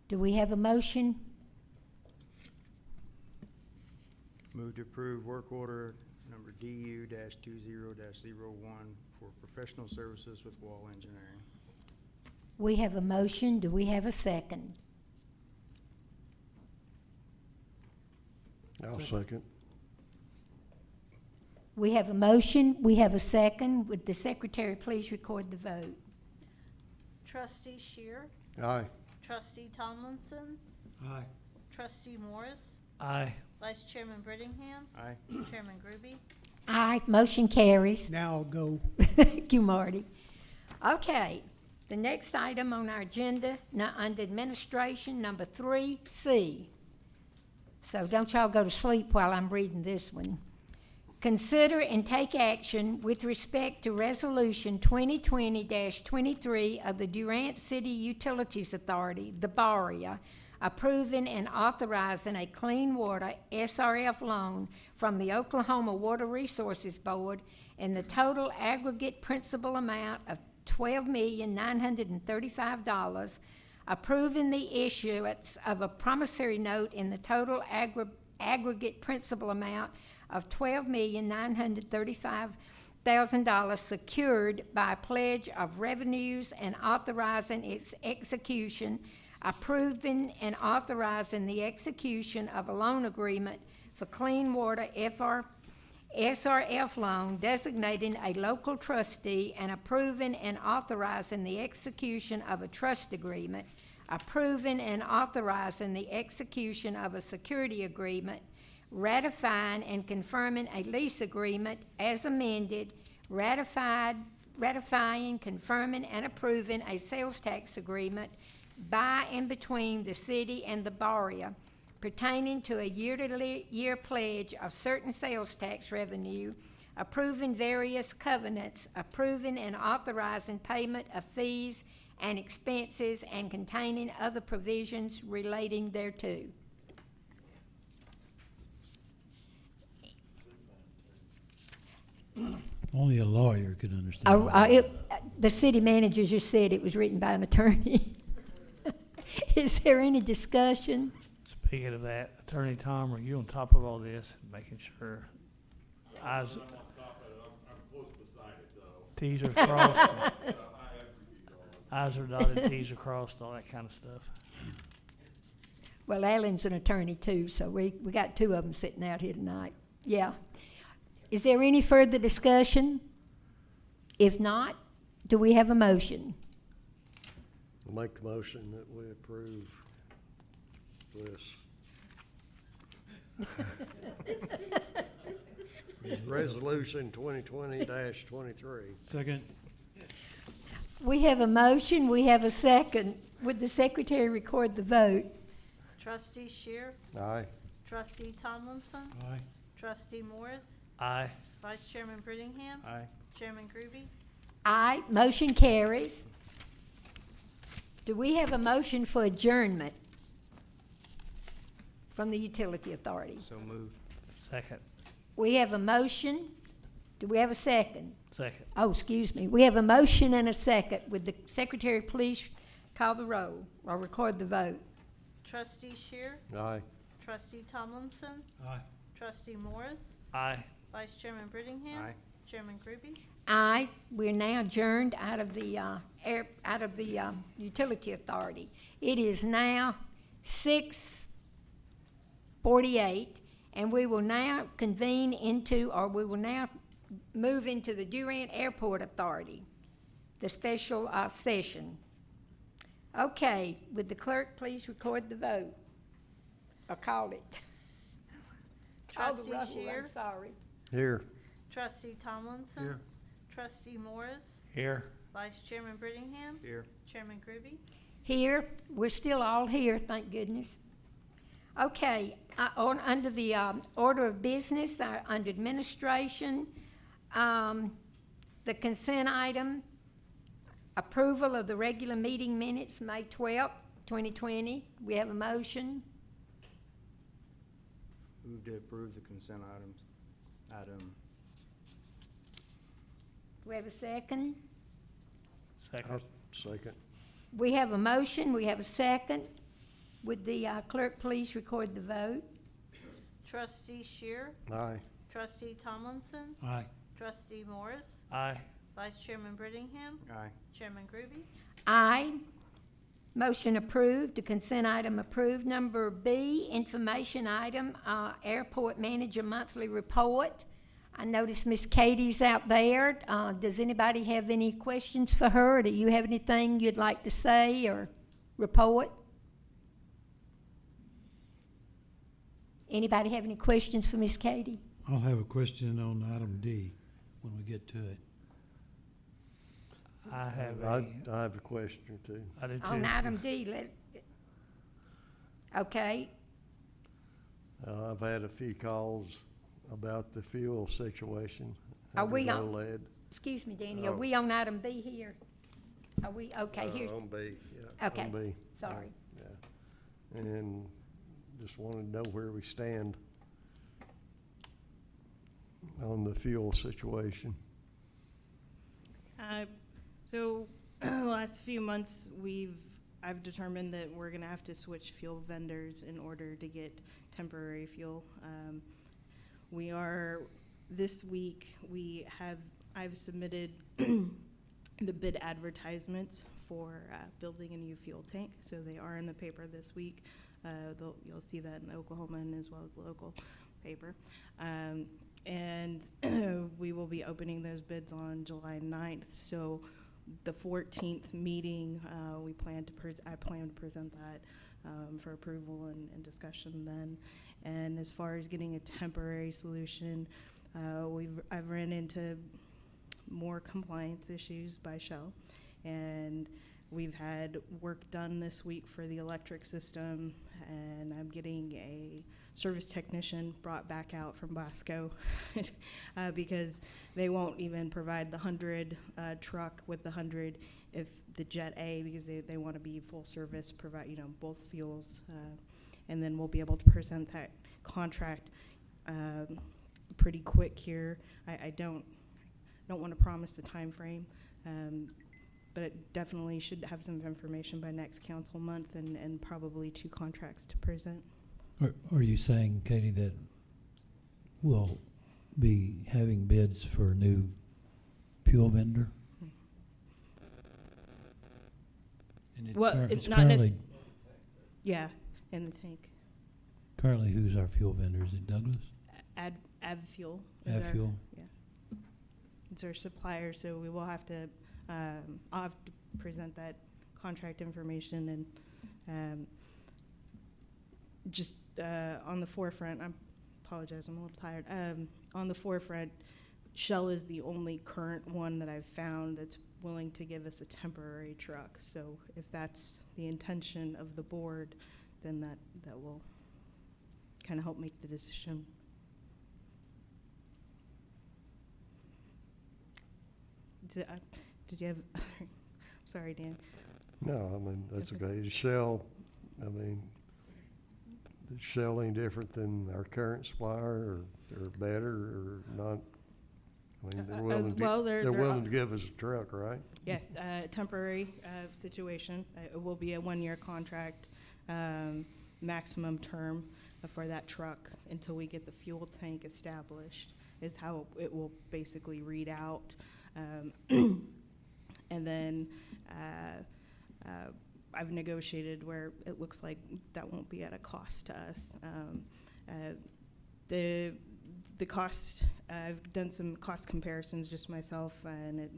Do we have a motion? Move to approve work order number DU-20-01 for professional services with Wall Engineering. We have a motion. Do we have a second? I'll second. We have a motion. We have a second. Would the secretary please record the vote? Trustee Shear, Aye. Trustee Tomlinson, Aye. Trustee Morris, Aye. Vice Chairman Brittingham. Aye. Chairman Groby. Aye, motion carries. Now I'll go. Thank you, Marty. Okay, the next item on our agenda, under administration, number 3C. So don't y'all go to sleep while I'm reading this one. Consider and take action with respect to Resolution 2020-23 of the Durant City Utilities Authority, the BARIA, approving and authorizing a clean water SRF loan from the Oklahoma Water Resources Board in the total aggregate principal amount of $12,935, approving the issuance of a promissory note in the total aggregate principal amount of $12,935,000 secured by a pledge of revenues and authorizing its execution, approving and authorizing the execution of a loan agreement for clean water SRF loan, designating a local trustee, and approving and authorizing the execution of a trust agreement, approving and authorizing the execution of a security agreement, ratifying and confirming a lease agreement as amended, ratifying, confirming, and approving a sales tax agreement by and between the city and the BARIA pertaining to a year-to-year pledge of certain sales tax revenue, approving various covenants, approving and authorizing payment of fees and expenses, and containing other provisions relating thereto. Only a lawyer could understand. The city manager just said it was written by an attorney. Is there any discussion? Speaking of that, Attorney Tom, are you on top of all this, making sure eyes, I'm on top of it, I'm close beside it though. T's are crossed, I have to be going. I's are dotted, T's are crossed, all that kind of stuff? Well, Alan's an attorney too, so we got two of them sitting out here tonight. Yeah. Is there any further discussion? If not, do we have a motion? I'll make the motion that we approve this. Resolution 2020-23. Second. We have a motion, we have a second. Would the secretary record the vote? Trustee Shear. Aye. Trustee Tomlinson. Aye. Trustee Morris. Aye. Vice Chairman Brittingham. Aye. Chairman Groby. Aye, motion carries. Do we have a motion for adjournment from the Utility Authority? So moved. Second. We have a motion. Do we have a second? Second. Oh, excuse me. We have a motion and a second. Would the secretary please call the roll or record the vote? Trustee Shear. Aye. Trustee Tomlinson. Aye. Trustee Morris. Aye. Vice Chairman Brittingham. Aye. Chairman Groby. Aye. We're now adjourned out of the Utility Authority. It is now 6:48, and we will now move into the Durant Airport Authority, the special session. Okay, would the clerk please record the vote? Or call it? Call the Trustee roll, Shear. I'm sorry. Here. Trustee Tomlinson. Here. Trustee Morris. Here. Vice Chairman Brittingham. Here. Chairman Groby. Here, we're still all here, thank goodness. Okay, under the order of business, under administration, the consent item, approval of the regular meeting minutes, May 12th, 2020. We have a motion. Move to approve the consent item. We have a second. Second. Second. We have a motion, we have a second. Would the clerk please record the vote? Trustee Shear. Aye. Trustee Tomlinson. Aye. Trustee Morris. Aye. Vice Chairman Brittingham. Aye. Chairman Groby. Aye. Motion approved, the consent item approved. Number B, information item, airport manager monthly report. I noticed Miss Katie's out there. Does anybody have any questions for her? Or do you have anything you'd like to say or report? Anybody have any questions for Miss Katie? I'll have a question on item D when we get to it. I have I have a question or two. I do too. On item D, okay, I've had a few calls about the fuel situation. Are we under on- lead. excuse me, Danny, are Oh. we on item B here? Are we, okay, here's, On B, yeah. Okay, On B. sorry. Yeah. And just wanted to know where we stand on the fuel situation. So last few months, I've determined that we're gonna have to switch fuel vendors in order to get temporary fuel. This week, I've submitted the bid advertisements for building a new fuel tank, so they are in the paper this week. You'll see that in the Oklahoman as well as the local paper. And we will be opening those bids on July 9th. So the 14th meeting, I plan to present that for approval and discussion then. And as far as getting a temporary solution, I've ran into more compliance issues by Shell, and we've had work done this week for the electric system, and I'm getting a service technician brought back out from Bosco because they won't even provide the 100 truck with the 100 if the Jet A, because they want to be full service, provide both fuels, and then we'll be able to present that contract pretty quick here. I don't want to promise the time frame, but it definitely should have some information by next council month and probably 2 contracts to present. Are you saying, Katie, that we'll be having bids for a new fuel vendor? And Well, it's it's not currently, Yeah, in the tank. currently who's our fuel vendor? Is it Douglas? Avfuel. is our- Avfuel? Yeah. It's our supplier, so we will have to, I'll have to present that contract information and just on the forefront, I apologize, I'm a little tired. On the forefront, Shell is the only current one that I've found that's willing to give us a temporary truck. So if that's the intention of the board, then that will kind of help make the decision. Did you have, sorry, Dan. No, I mean, that's okay. The Shell, I mean, is Shell any different than our current supplier or better or not? I mean, they're willing well, to, they're they're willing to give us a truck, right? Yes, temporary situation. It will be a 1-year contract, maximum term for that truck until we get the fuel tank established, is how it will basically read out. And then I've negotiated where it looks like that won't be at a cost to us. The cost, I've done some cost comparisons just myself, and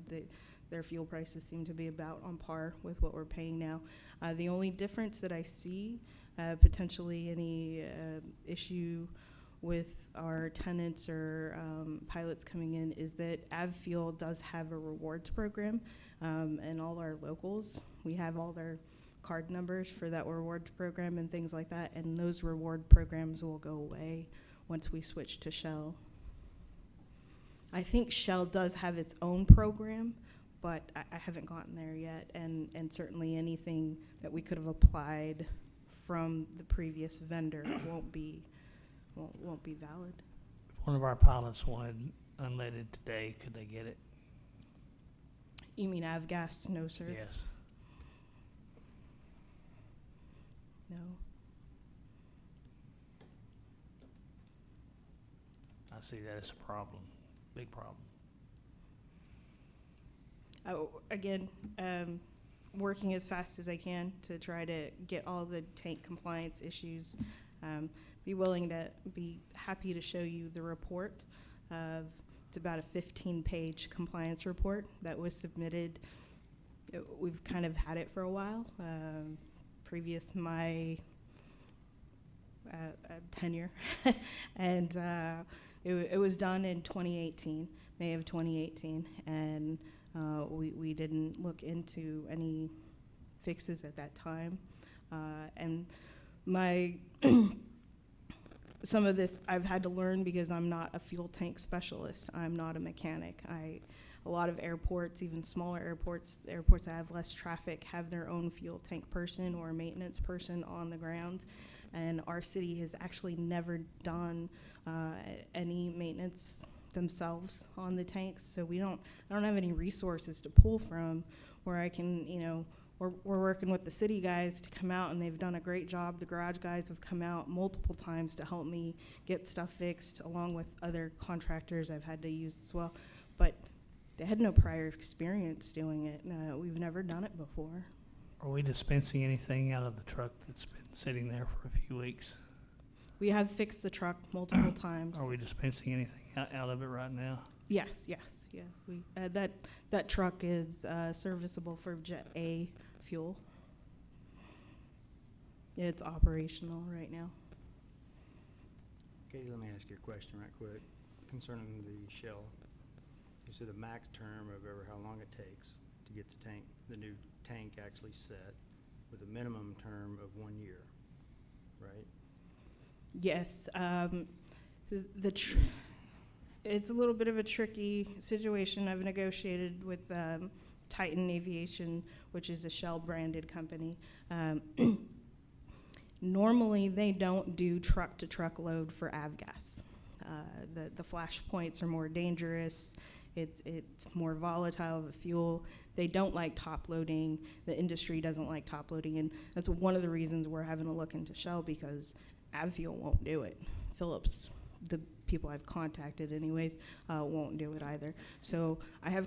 their fuel prices seem to be about on par with what we're paying now. The only difference that I see, potentially any issue with our tenants or pilots coming in, is that Avfuel does have a rewards program, and all our locals, we have all their card numbers for that rewards program and things like that, and those reward programs will go away once we switch to Shell. I think Shell does have its own program, but I haven't gotten there yet, and certainly anything that we could have applied from the previous vendor won't be valid. If one of our pilots wanted unleaded today, could they get it? You mean Avgas? No, sir. Yes. No. I see that as a problem, big problem. Again, working as fast as I can to try to get all the tank compliance issues. Be happy to show you the report. It's about a 15-page compliance report that was submitted. We've kind of had it for a while. tenure. And it was done in 2018, May of 2018, and we didn't look into any fixes at that time. And some of this I've had to learn because I'm not a fuel tank specialist. I'm not a mechanic. A lot of airports, even smaller airports that have less traffic, have their own fuel tank person or a maintenance person on the ground. And our city has actually never done any maintenance themselves on the tanks, so I don't have any resources to pull from where I can, we're working with the city guys to come out, and they've done a great job. The garage guys have come out multiple times to help me get stuff fixed, along with other contractors I've had to use as well. But they had no prior experience doing it. We've never done it before. Are we dispensing anything out of the truck that's been sitting there for a few weeks? We have fixed the truck multiple times. Are we dispensing anything out of it right now? Yes, yeah. We that truck is serviceable for Jet A fuel. It's operational right now. Katie, let me ask you a question right quick concerning the shell. You said the max term of ever how long it takes to get the new tank actually set, with a minimum term of 1 year, right? Yes, it's a little bit of a tricky situation. I've negotiated with Titan Aviation, which is a Shell branded company. Normally, they don't do truck to truck load for avgas. The flash points are more dangerous. It's more volatile of a fuel. They don't like top loading. The industry doesn't like top loading, and that's one of the reasons we're having to look into Shell, because Avfuel won't do it. Phillips, the people I've contacted anyways, won't do it either. So I have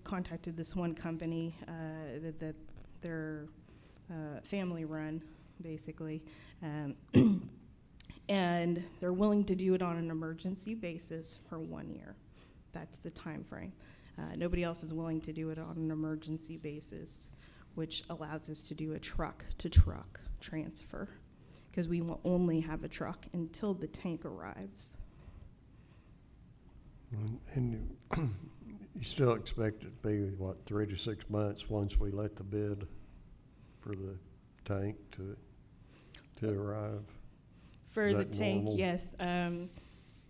contacted this one company that they're family run, basically, and they're willing to do it on an emergency basis for 1 year. That's the time frame. Nobody else is willing to do it on an emergency basis, which allows us to do a truck to truck transfer, because we will only have a truck until the tank arrives. And you still expect it to be, 3 to 6 months once we let the bid for the tank to arrive? For the tank, normal? Yes.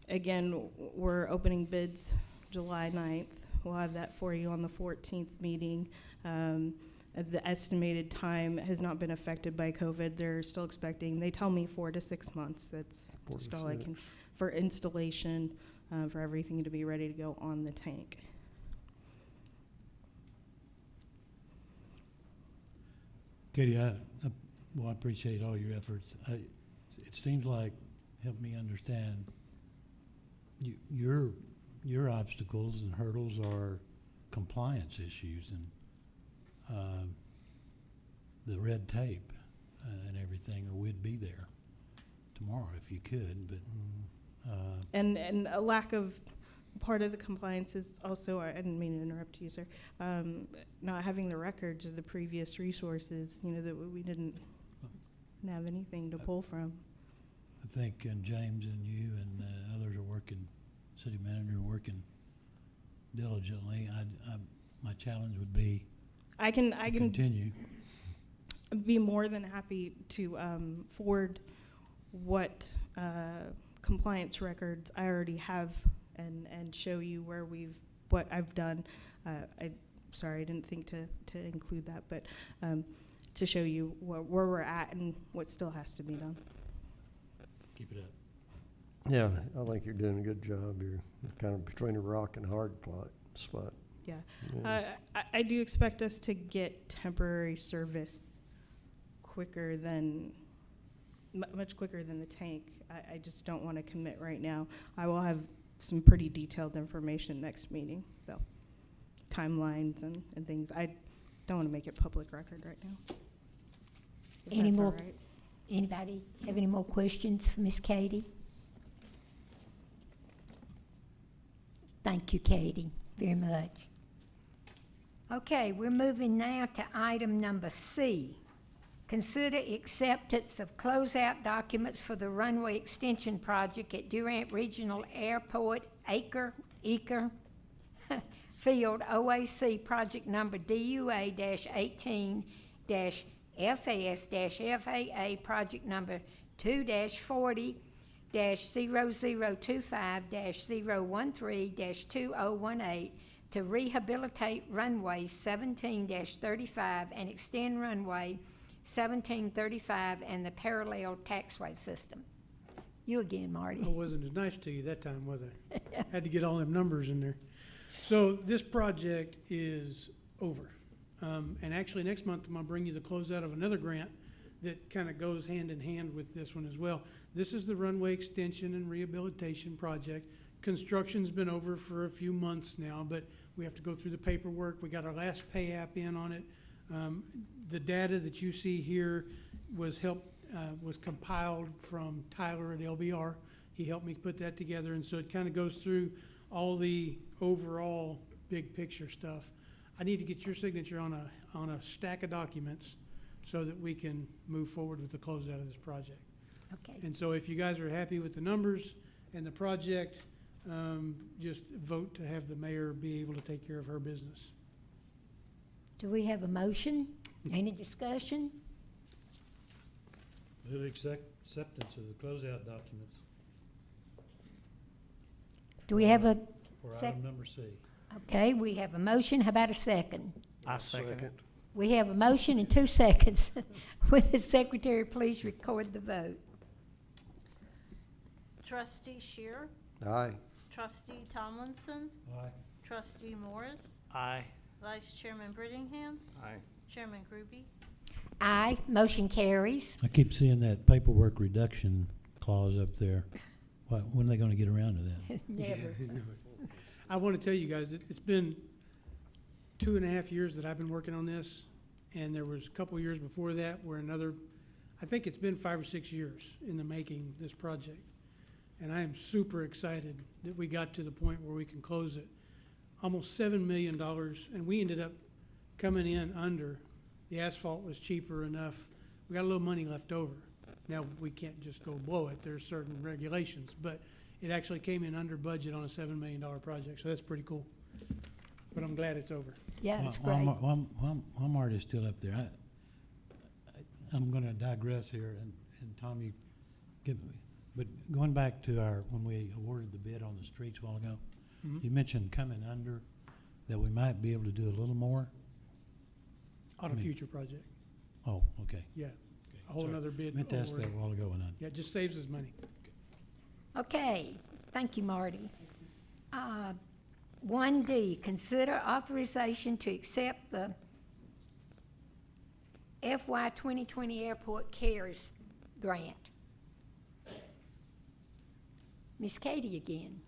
Again, we're opening bids July 9th. We'll have that for you on the 14th meeting. The estimated time has not been affected by COVID. They're still expecting, they tell me 4 to 6 months. That's just all I can, for installation, for everything to be ready to go on the tank. Katie, I appreciate all your efforts. It seems like, help me understand, your obstacles and hurdles are compliance issues and the red tape and everything, or we'd be there tomorrow if you could. But and a lack of part of the compliance is also, I didn't mean to interrupt you, sir, not having the records of the previous resources, that we didn't have anything to pull from. I think James and you and others are working, city manager working diligently. My challenge would be I can continue. Be more than happy to forward what compliance records I already have and show you what I've done. Sorry, I didn't think to include that, but to show you where we're at and what still has to be done. Keep it up. Yeah, I think you're doing a good job. You're kind of between a rock and a hard spot. Yeah. I do expect us to get temporary service quicker than, much quicker than the tank. I just don't want to commit right now. I will have some pretty detailed information next meeting, though. Timelines and things. I don't want to make it public record right now. Any more? All right. Anybody have any more questions for Miss Katie? Thank you, Katie, very much. Okay, we're moving now to item number C, Consider acceptance of closeout documents for the runway extension project at Durant Regional Airport, Eaker Field, OAC, project number DUA-18-FS-FAA, project number 2-40-0025-013-2018, to rehabilitate runway 17-35 and extend runway 1735 and the parallel taxway system. You again, Marty. I wasn't as nice to you that time, was I? Had to get all them numbers in there. So this project is over. And actually, next month, I'm gonna bring you the closeout of another grant that kind of goes hand in hand with this one as well. This is the runway extension and rehabilitation project. Construction's been over for a few months now, but we have to go through the paperwork. We got our last pay app in on it. The data that you see here was compiled from Tyler at LBR. He helped me put that together, and so it kind of goes through all the overall big picture stuff. I need to get your signature on a stack of documents so that we can move forward with the closeout of this project. Okay. And so if you guys are happy with the numbers and the project, just vote to have the mayor be able to take care of her business. Do we have a motion? Any discussion? Move acceptance of the closeout documents Do we have a for sec? item number C. Okay, we have a motion. How about a second? I second it. We have a motion in 2 seconds. Will the secretary please record the vote? Trustee Shear, Aye. Trustee Tomlinson, Aye. Trustee Morris, Aye. Vice Chairman Brittingham, Aye. Chairman Groby. Aye, motion carries. I keep seeing that paperwork reduction clause up there. When are they gonna get around to that? Never. I want to tell you guys, it's been 2.5 years that I've been working on this, and there was a couple years before that where I think it's been 5 or 6 years in the making, this project. And I am super excited that we got to the point where we can close it. Almost $7 million, and we ended up coming in under. The asphalt was cheaper enough. We got a little money left over. Now, we can't just go blow it. There's certain regulations, but it actually came in under budget on a $7 million project, so that's pretty cool. But I'm glad it's over. Yeah, it's great. Walmart is still up there. I'm gonna digress here, and Tom, you give me, but going back to when we awarded the bid on the streets a while ago, Mhm. you mentioned coming under, that we might be able to do a little more? On a future project, Oh, okay. yeah. Okay, A whole sorry. nother bid. Meant to ask award. that a while ago, and Yeah, it just saves us money. Okay, thank you, Marty. 1D, consider authorization to accept the FY 2020 Airport CARES grant. Miss Katie again.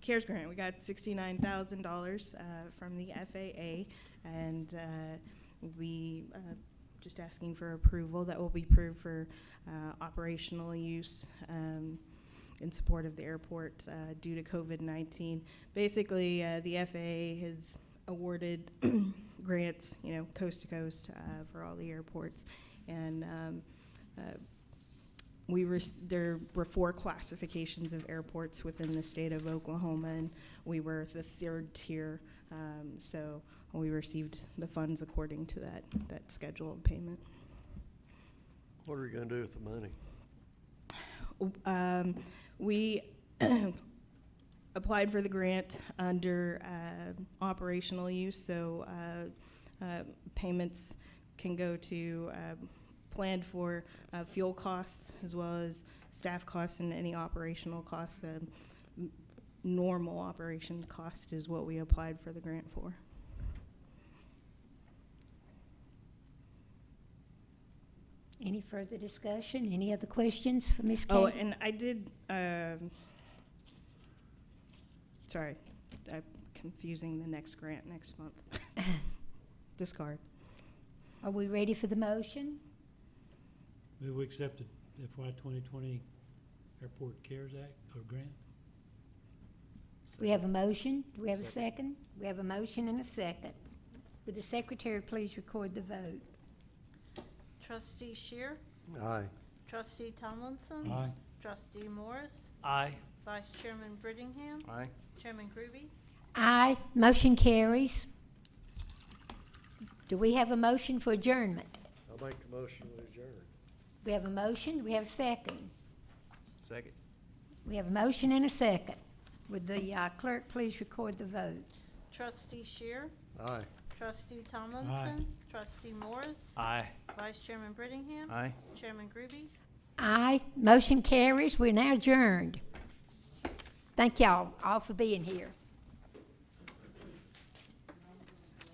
CARES grant, we got $69,000 from the FAA, and we just asking for approval. That will be approved for operational use in support of the airport due to COVID-19. Basically, the FAA has awarded grants, coast to coast for all the airports, and there were 4 classifications of airports within the state of Oklahoma, and we were the 3rd tier, so we received the funds according to that schedule of payment. What are you gonna do with the money? We applied for the grant under operational use, so payments can go to planned for fuel costs as well as staff costs and any operational costs. Normal operation cost is what we applied for the grant for. Any further discussion? Any other questions for Ms. Katie? Oh, and I did, sorry, I'm confusing the next grant next month. Discard. Are we ready for the motion? Move we accept the FY 2020 Airport CARES Act or grant? We have a motion. Do we have a second? We have a motion and a second. Would the secretary please record the vote? Trustee Shear, Aye. Trustee Tomlinson. Aye. Trustee Morris, Aye. Vice Chairman Brittingham, Aye. Chairman Groby. Aye. Motion carries. Do we have a motion for adjournment? I'll make the motion to adjourn. We have a motion. Do we have a second? Second. We have a motion and a second. Would the clerk please record the vote? Trustee Shear, Aye. Trustee Tomlinson, Trustee Morris, Aye. Vice Chairman Brittingham, Aye. Chairman Groby. Aye. Motion carries. We're now adjourned. Thank y'all all for being here.